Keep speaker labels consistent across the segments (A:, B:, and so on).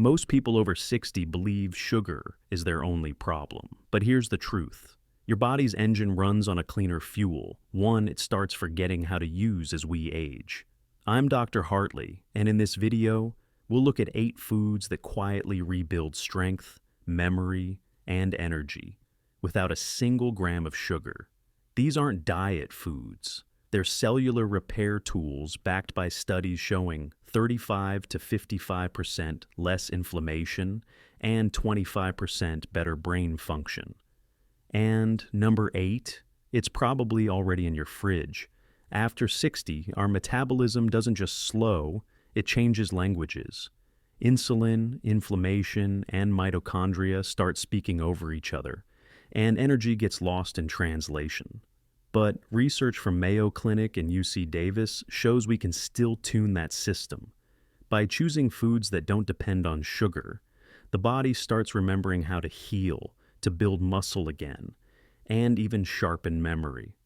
A: Most people over 60 believe sugar is their only problem. But here's the truth. Your body's engine runs on a cleaner fuel, one it starts forgetting how to use as we age. I'm Dr. Hartley, and in this video, we'll look at 8 foods that quietly rebuild strength, memory, and energy without a single gram of sugar. These aren't diet foods. They're cellular repair tools backed by studies showing 35 to 55% less inflammation and 25% better brain function. And number 8, it's probably already in your fridge. After 60, our metabolism doesn't just slow, it changes languages. Insulin, inflammation, and mitochondria start speaking over each other, and energy gets lost in translation. But research from Mayo Clinic and UC Davis shows we can still tune that system. By choosing foods that don't depend on sugar, the body starts remembering how to heal, to build muscle again, and even sharpen memory.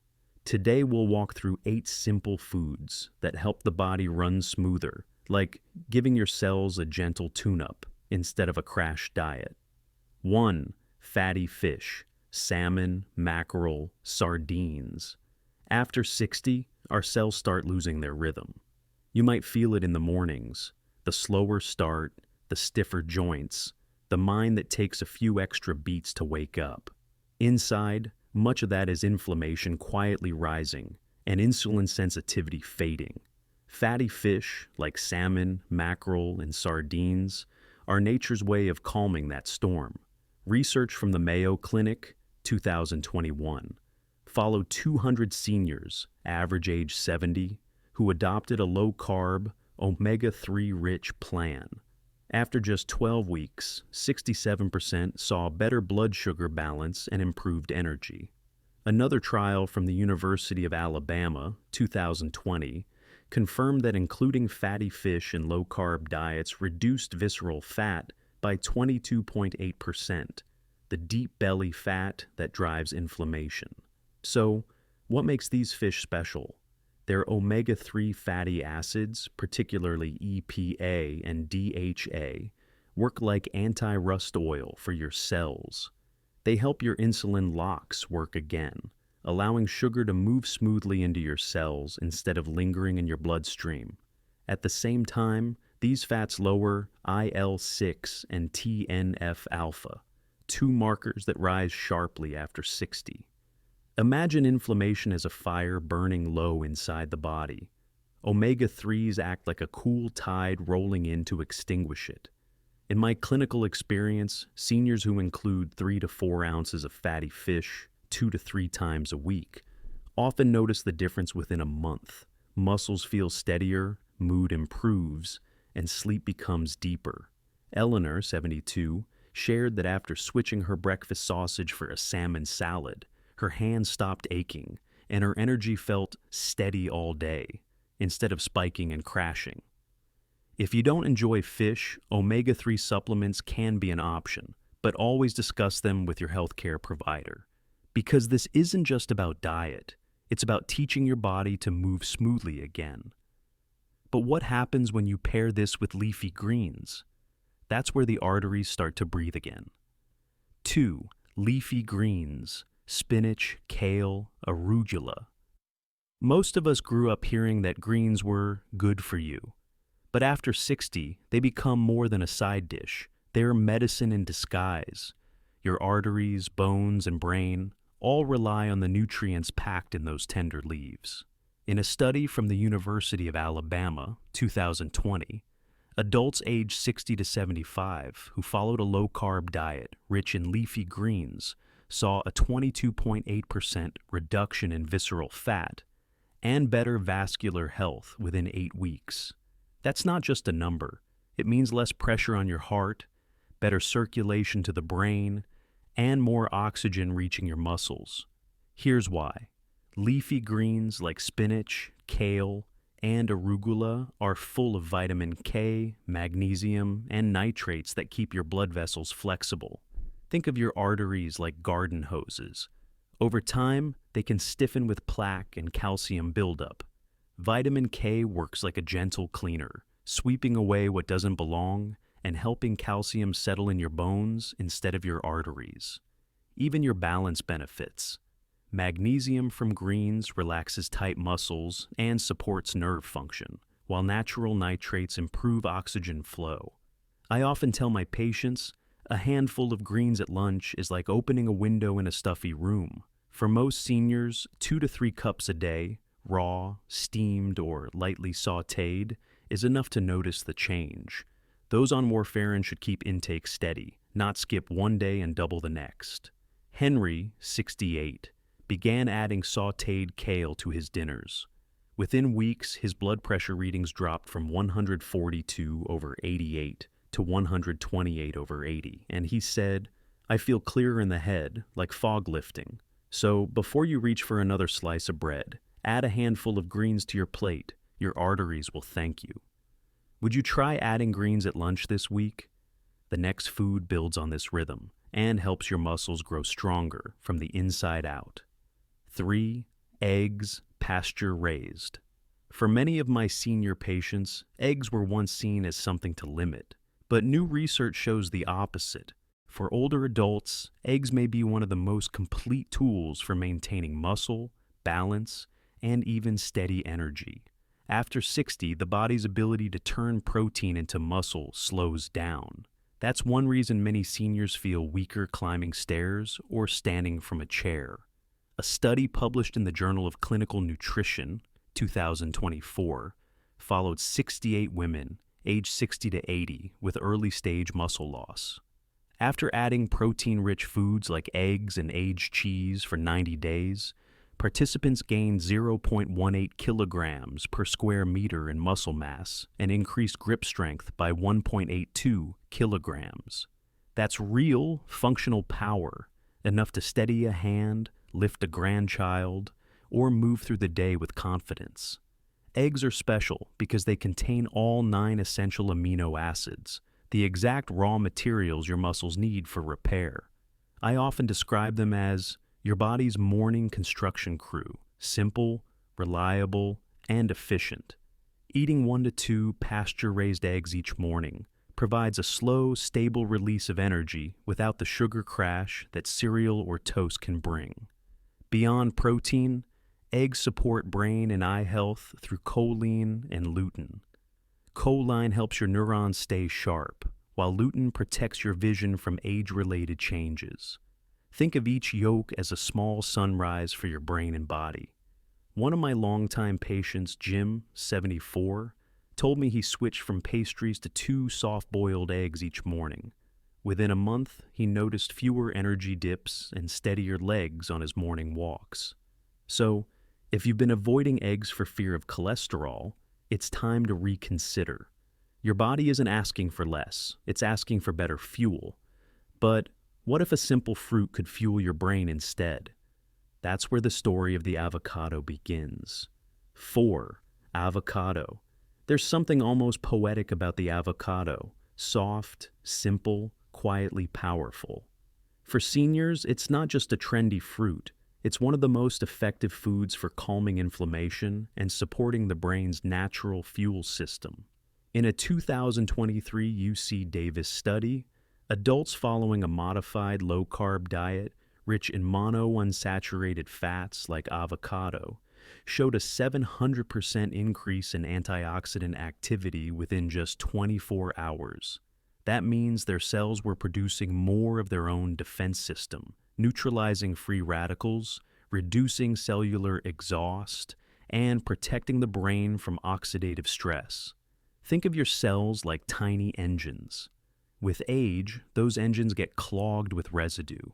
A: Today we'll walk through 8 simple foods that help the body run smoother, like giving your cells a gentle tune-up instead of a crash diet. 1. Fatty fish. Salmon, mackerel, sardines. After 60, our cells start losing their rhythm. You might feel it in the mornings, the slower start, the stiffer joints, the mind that takes a few extra beats to wake up. Inside, much of that is inflammation quietly rising and insulin sensitivity fading. Fatty fish, like salmon, mackerel, and sardines, are nature's way of calming that storm. Research from the Mayo Clinic, 2021, followed 200 seniors, average age 70, who adopted a low-carb, omega-3 rich plan. After just 12 weeks, 67% saw better blood sugar balance and improved energy. Another trial from the University of Alabama, 2020, confirmed that including fatty fish in low-carb diets reduced visceral fat by 22.8%, the deep belly fat that drives inflammation. So, what makes these fish special? Their omega-3 fatty acids, particularly EPA and DHA, work like anti-rust oil for your cells. They help your insulin locks work again, allowing sugar to move smoothly into your cells instead of lingering in your bloodstream. At the same time, these fats lower IL-6 and TNF-alpha, 2 markers that rise sharply after 60. Imagine inflammation as a fire burning low inside the body. Omega-3s act like a cool tide rolling in to extinguish it. In my clinical experience, seniors who include 3 to 4 ounces of fatty fish 2 to 3 times a week often notice the difference within a month. Muscles feel steadier, mood improves, and sleep becomes deeper. Eleanor, 72, shared that after switching her breakfast sausage for a salmon salad, her hands stopped aching and her energy felt steady all day, instead of spiking and crashing. If you don't enjoy fish, omega-3 supplements can be an option, but always discuss them with your healthcare provider. Because this isn't just about diet, it's about teaching your body to move smoothly again. But what happens when you pair this with leafy greens? That's where the arteries start to breathe again. 2. Leafy greens, spinach, kale, arugula. Most of us grew up hearing that greens were good for you. But after 60, they become more than a side dish. They're medicine in disguise. Your arteries, bones, and brain all rely on the nutrients packed in those tender leaves. In a study from the University of Alabama, 2020, adults aged 60 to 75 who followed a low-carb diet rich in leafy greens saw a 22.8% reduction in visceral fat and better vascular health within 8 weeks. That's not just a number. It means less pressure on your heart, better circulation to the brain, and more oxygen reaching your muscles. Here's why. Leafy greens like spinach, kale, and arugula are full of vitamin K, magnesium, and nitrates that keep your blood vessels flexible. Think of your arteries like garden hoses. Over time, they can stiffen with plaque and calcium buildup. Vitamin K works like a gentle cleaner, sweeping away what doesn't belong and helping calcium settle in your bones instead of your arteries. Even your balance benefits. Magnesium from greens relaxes tight muscles and supports nerve function, while natural nitrates improve oxygen flow. I often tell my patients, a handful of greens at lunch is like opening a window in a stuffy room. For most seniors, 2 to 3 cups a day, raw, steamed, or lightly sautéed, is enough to notice the change. Those on warfarin should keep intake steady, not skip one day and double the next. Henry, 68, began adding sautéed kale to his dinners. Within weeks, his blood pressure readings dropped from 142/88 to 128/80, and he said, "I feel clearer in the head, like fog lifting." So, before you reach for another slice of bread, add a handful of greens to your plate. Your arteries will thank you. Would you try adding greens at lunch this week? The next food builds on this rhythm and helps your muscles grow stronger from the inside out. 3. Eggs, pasture-raised. For many of my senior patients, eggs were once seen as something to limit, but new research shows the opposite. For older adults, eggs may be one of the most complete tools for maintaining muscle, balance, and even steady energy. After 60, the body's ability to turn protein into muscle slows down. That's one reason many seniors feel weaker climbing stairs or standing from a chair. A study published in the Journal of Clinical Nutrition, 2024, followed 68 women aged 60 to 80 with early-stage muscle loss. After adding protein-rich foods like eggs and aged cheese for 90 days, participants gained 0.18 kilograms per square meter in muscle mass and increased grip strength by 1.82 kilograms. That's real functional power, enough to steady a hand, lift a grandchild, or move through the day with confidence. Eggs are special because they contain all 9 essential amino acids, the exact raw materials your muscles need for repair. I often describe them as your body's morning construction crew, simple, reliable, and efficient. Eating 1 to 2 pasture-raised eggs each morning provides a slow, stable release of energy without the sugar crash that cereal or toast can bring. Beyond protein, eggs support brain and eye health through choline and lutein. Choline helps your neurons stay sharp, while lutein protects your vision from age-related changes. Think of each yolk as a small sunrise for your brain and body. One of my longtime patients, Jim, 74, told me he switched from pastries to 2 soft-boiled eggs each morning. Within a month, he noticed fewer energy dips and steadier legs on his morning walks. So, if you've been avoiding eggs for fear of cholesterol, it's time to reconsider. Your body isn't asking for less, it's asking for better fuel. But what if a simple fruit could fuel your brain instead? That's where the story of the avocado begins. 4. Avocado. There's something almost poetic about the avocado. Soft, simple, quietly powerful. For seniors, it's not just a trendy fruit. It's one of the most effective foods for calming inflammation and supporting the brain's natural fuel system. In a 2023 UC Davis study, adults following a modified low-carb diet rich in monounsaturated fats like avocado showed a 700% increase in antioxidant activity within just 24 hours. That means their cells were producing more of their own defense system, neutralizing free radicals, reducing cellular exhaust, and protecting the brain from oxidative stress. Think of your cells like tiny engines. With age, those engines get clogged with residue.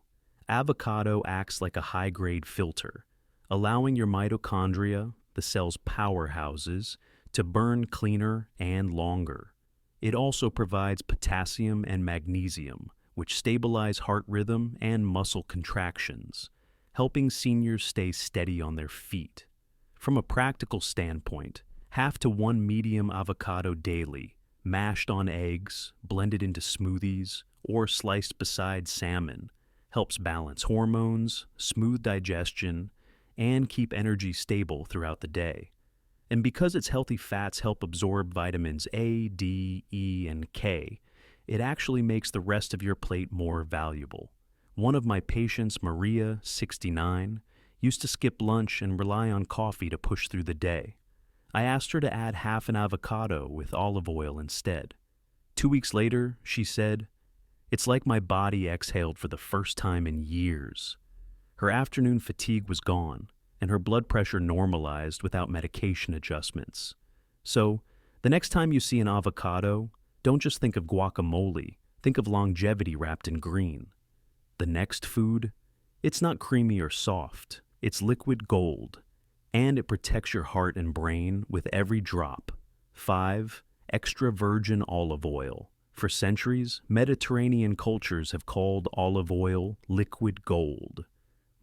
A: Avocado acts like a high-grade filter, allowing your mitochondria, the cell's powerhouses, to burn cleaner and longer. It also provides potassium and magnesium, which stabilize heart rhythm and muscle contractions, helping seniors stay steady on their feet. From a practical standpoint, 1/2 to 1 medium avocado daily, mashed on eggs, blended into smoothies, or sliced beside salmon, helps balance hormones, smooth digestion, and keep energy stable throughout the day. And because its healthy fats help absorb vitamins A, D, E, and K, it actually makes the rest of your plate more valuable. One of my patients, Maria, 69, used to skip lunch and rely on coffee to push through the day. I asked her to add half an avocado with olive oil instead. 2 weeks later, she said, "It's like my body exhaled for the first time in years." Her afternoon fatigue was gone, and her blood pressure normalized without medication adjustments. So, the next time you see an avocado, don't just think of guacamole, think of longevity wrapped in green. The next food, it's not creamy or soft, it's liquid gold, and it protects your heart and brain with every drop. 5. Extra virgin olive oil. For centuries, Mediterranean cultures have called olive oil liquid gold.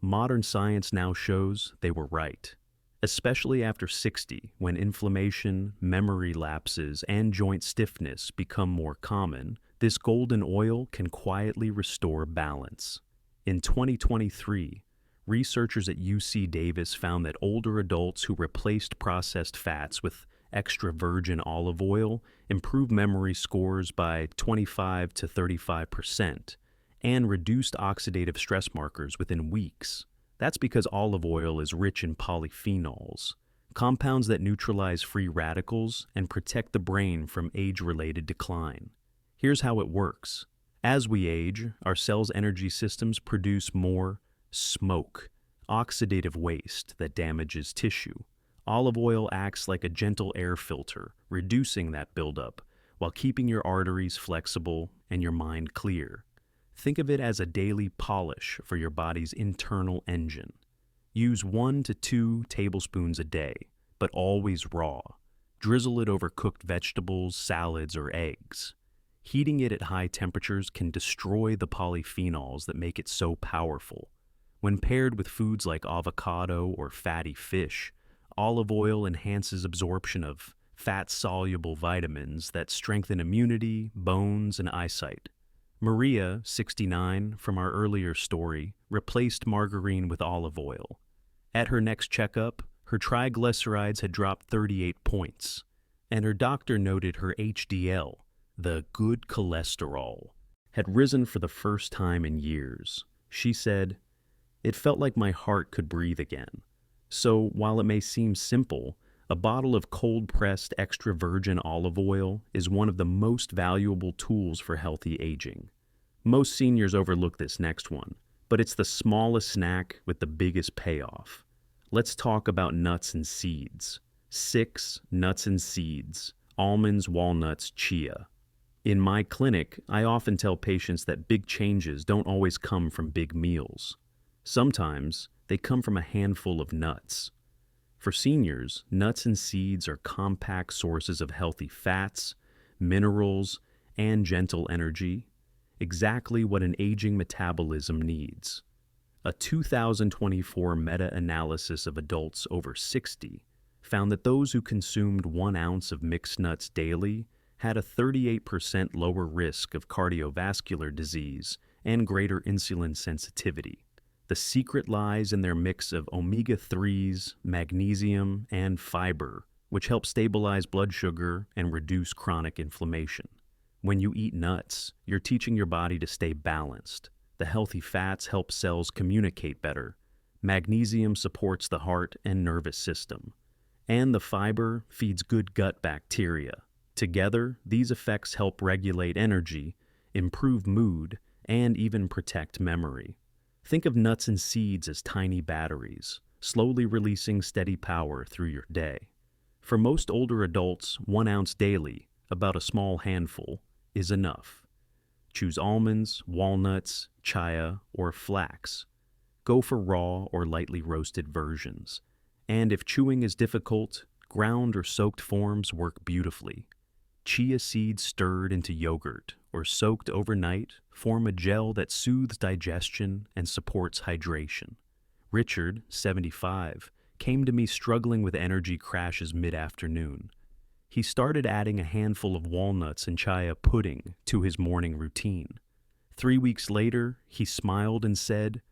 A: Modern science now shows they were right. Especially after 60, when inflammation, memory lapses, and joint stiffness become more common, this golden oil can quietly restore balance. In 2023, researchers at UC Davis found that older adults who replaced processed fats with extra virgin olive oil improved memory scores by 25 to 35% and reduced oxidative stress markers within weeks. That's because olive oil is rich in polyphenols, compounds that neutralize free radicals and protect the brain from age-related decline. Here's how it works. As we age, our cells' energy systems produce more smoke, oxidative waste that damages tissue. Olive oil acts like a gentle air filter, reducing that buildup while keeping your arteries flexible and your mind clear. Think of it as a daily polish for your body's internal engine. Use 1 to 2 tablespoons a day, but always raw. Drizzle it over cooked vegetables, salads, or eggs. Heating it at high temperatures can destroy the polyphenols that make it so powerful. When paired with foods like avocado or fatty fish, olive oil enhances absorption of fat-soluble vitamins that strengthen immunity, bones, and eyesight. Maria, 69, from our earlier story, replaced margarine with olive oil. At her next checkup, her triglycerides had dropped 38 points, and her doctor noted her HDL, the good cholesterol, had risen for the first time in years. She said, "It felt like my heart could breathe again." So, while it may seem simple, a bottle of cold-pressed extra virgin olive oil is one of the most valuable tools for healthy aging. Most seniors overlook this next one, but it's the smallest snack with the biggest payoff. Let's talk about nuts and seeds. 6 nuts and seeds: almonds, walnuts, chia. In my clinic, I often tell patients that big changes don't always come from big meals. Sometimes they come from a handful of nuts. For seniors, nuts and seeds are compact sources of healthy fats, minerals, and gentle energy, exactly what an aging metabolism needs. A 2024 meta-analysis of adults over 60 found that those who consumed 1 ounce of mixed nuts daily had a 38% lower risk of cardiovascular disease and greater insulin sensitivity. The secret lies in their mix of omega-3s, magnesium, and fiber, which help stabilize blood sugar and reduce chronic inflammation. When you eat nuts, you're teaching your body to stay balanced. The healthy fats help cells communicate better. Magnesium supports the heart and nervous system. And the fiber feeds good gut bacteria. Together, these effects help regulate energy, improve mood, and even protect memory. Think of nuts and seeds as tiny batteries, slowly releasing steady power through your day. For most older adults, 1 ounce daily, about a small handful, is enough. Choose almonds, walnuts, chia, or flax. Go for raw or lightly roasted versions. And if chewing is difficult, ground or soaked forms work beautifully. Chia seeds stirred into yogurt or soaked overnight form a gel that soothes digestion and supports hydration. Richard, 75, came to me struggling with energy crashes mid-afternoon. He started adding a handful of walnuts and chia pudding to his morning routine. 3 weeks later, he smiled and said,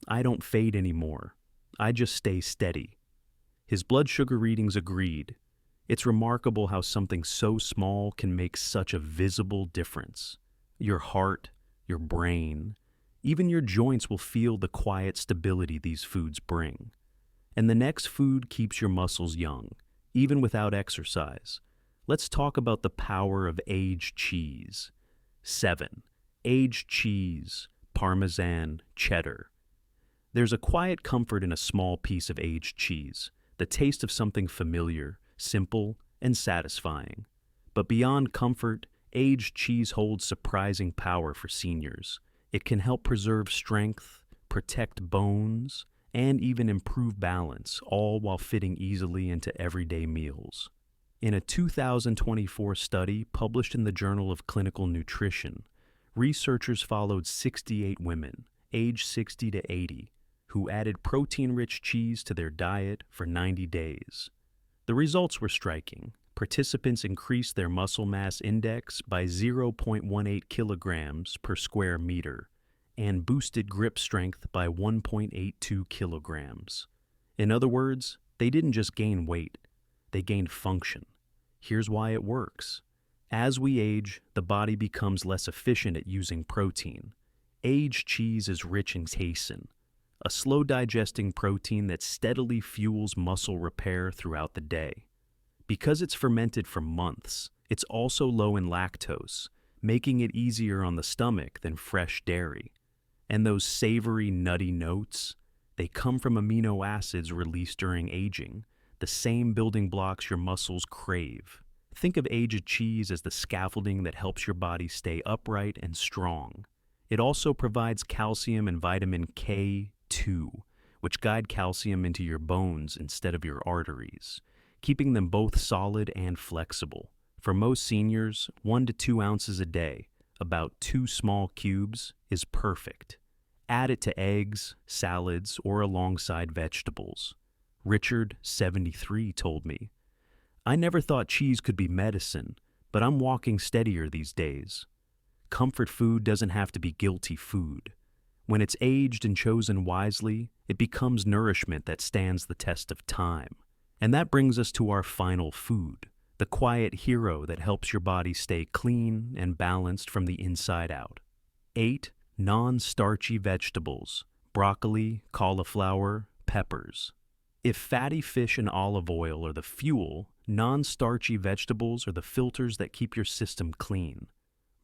A: "I don't fade anymore. I just stay steady." His blood sugar readings agreed. It's remarkable how something so small can make such a visible difference. your heart, your brain, even your joints will feel the quiet stability these foods bring. And the next food keeps your muscles young, even without exercise. Let's talk about the power of aged cheese. 7. Aged cheese, Parmesan, cheddar. There's a quiet comfort in a small piece of aged cheese, the taste of something familiar, simple, and satisfying. But beyond comfort, aged cheese holds surprising power for seniors. It can help preserve strength, protect bones, and even improve balance, all while fitting easily into everyday meals. In a 2024 study published in the Journal of Clinical Nutrition, researchers followed 68 women, aged 60 to 80, who added protein-rich cheese to their diet for 90 days. The results were striking. Participants increased their muscle mass index by 0.18 kilograms per square meter and boosted grip strength by 1.82 kilograms. In other words, they didn't just gain weight, they gained function. Here's why it works. As we age, the body becomes less efficient at using protein. Aged cheese is rich in casein, a slow-digesting protein that steadily fuels muscle repair throughout the day. Because it's fermented for months, it's also low in lactose, making it easier on the stomach than fresh dairy. And those savory, nutty notes, they come from amino acids released during aging, the same building blocks your muscles crave. Think of aged cheese as the scaffolding that helps your body stay upright and strong. It also provides calcium and vitamin K2, which guide calcium into your bones instead of your arteries, keeping them both solid and flexible. For most seniors, 1 to 2 ounces a day, about 2 small cubes, is perfect. Add it to eggs, salads, or alongside vegetables. Richard, 73, told me, "I never thought cheese could be medicine, but I'm walking steadier these days." Comfort food doesn't have to be guilty food. When it's aged and chosen wisely, it becomes nourishment that stands the test of time. And that brings us to our final food, the quiet hero that helps your body stay clean and balanced from the inside out. 8. Non-starchy vegetables, broccoli, cauliflower, peppers. If fatty fish and olive oil are the fuel, non-starchy vegetables are the filters that keep your system clean.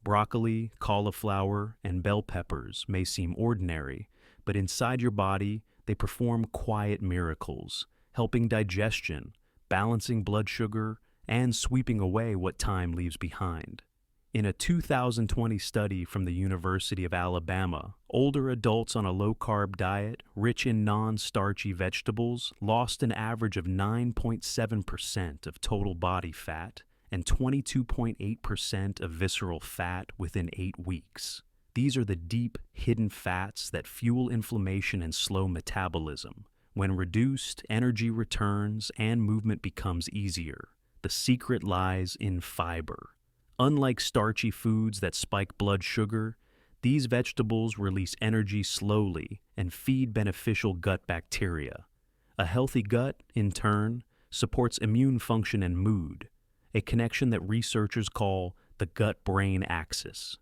A: Broccoli, cauliflower, and bell peppers may seem ordinary, but inside your body, they perform quiet miracles, helping digestion, balancing blood sugar, and sweeping away what time leaves behind. In a 2020 study from the University of Alabama, older adults on a low-carb diet rich in non-starchy vegetables lost an average of 9.7% of total body fat and 22.8% of visceral fat within 8 weeks. These are the deep, hidden fats that fuel inflammation and slow metabolism. When reduced, energy returns and movement becomes easier. The secret lies in fiber. Unlike starchy foods that spike blood sugar, these vegetables release energy slowly and feed beneficial gut bacteria. A healthy gut, in turn, supports immune function and mood, a connection that researchers call the gut-brain axis.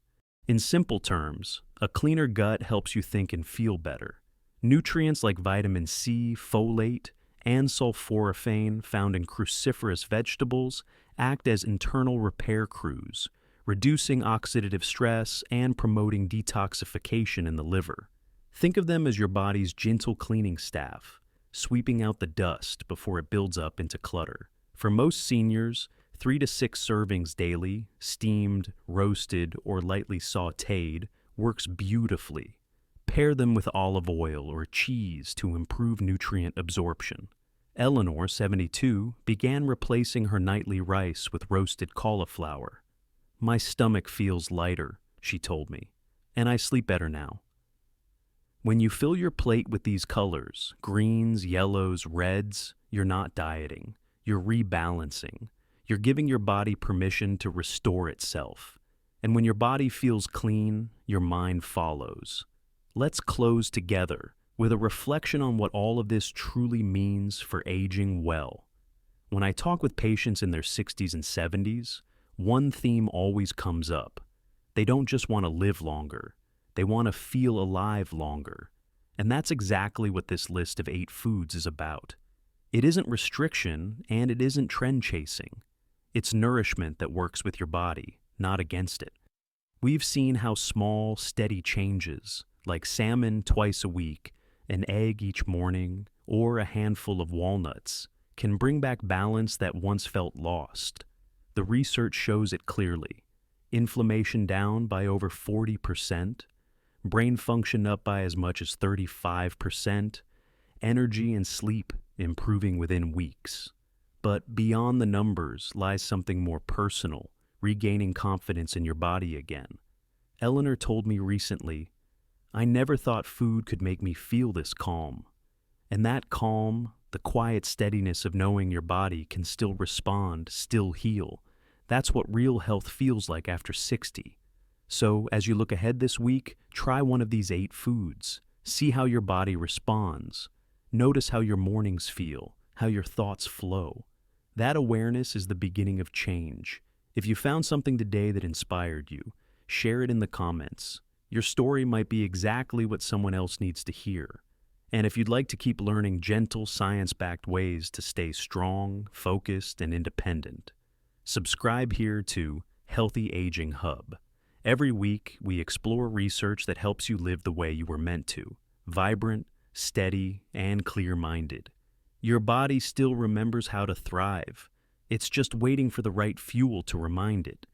A: In simple terms, a cleaner gut helps you think and feel better. Nutrients like vitamin C, folate, and sulforaphane found in cruciferous vegetables act as internal repair crews, reducing oxidative stress and promoting detoxification in the liver. Think of them as your body's gentle cleaning staff, sweeping out the dust before it builds up into clutter. For most seniors, 3 to 6 servings daily, steamed, roasted, or lightly sautéed, works beautifully. Pair them with olive oil or cheese to improve nutrient absorption. Eleanor, 72, began replacing her nightly rice with roasted cauliflower. "My stomach feels lighter," she told me, "and I sleep better now." When you fill your plate with these colors, greens, yellows, reds, you're not dieting. You're rebalancing. You're giving your body permission to restore itself. And when your body feels clean, your mind follows. Let's close together with a reflection on what all of this truly means for aging well. When I talk with patients in their 60s and 70s, one theme always comes up. They don't just want to live longer, they want to feel alive longer. And that's exactly what this list of 8 foods is about. It isn't restriction, and it isn't trend chasing. It's nourishment that works with your body, not against it. We've seen how small, steady changes, like salmon twice a week, an egg each morning, or a handful of walnuts, can bring back balance that once felt lost. The research shows it clearly. Inflammation down by over 40%, brain function up by as much as 35%, energy and sleep improving within weeks. But beyond the numbers lies something more personal, regaining confidence in your body again. Eleanor told me recently, "I never thought food could make me feel this calm." And that calm, the quiet steadiness of knowing your body can still respond, still heal, that's what real health feels like after 60. So, as you look ahead this week, try one of these 8 foods. See how your body responds. Notice how your mornings feel, how your thoughts flow. That awareness is the beginning of change. If you found something today that inspired you, share it in the comments. Your story might be exactly what someone else needs to hear. And if you'd like to keep learning gentle, science-backed ways to stay strong, focused, and independent, subscribe here to Healthy Aging Hub. Every week, we explore research that helps you live the way you were meant to, vibrant, steady, and clear-minded. Your body still remembers how to thrive. It's just waiting for the right fuel to remind it.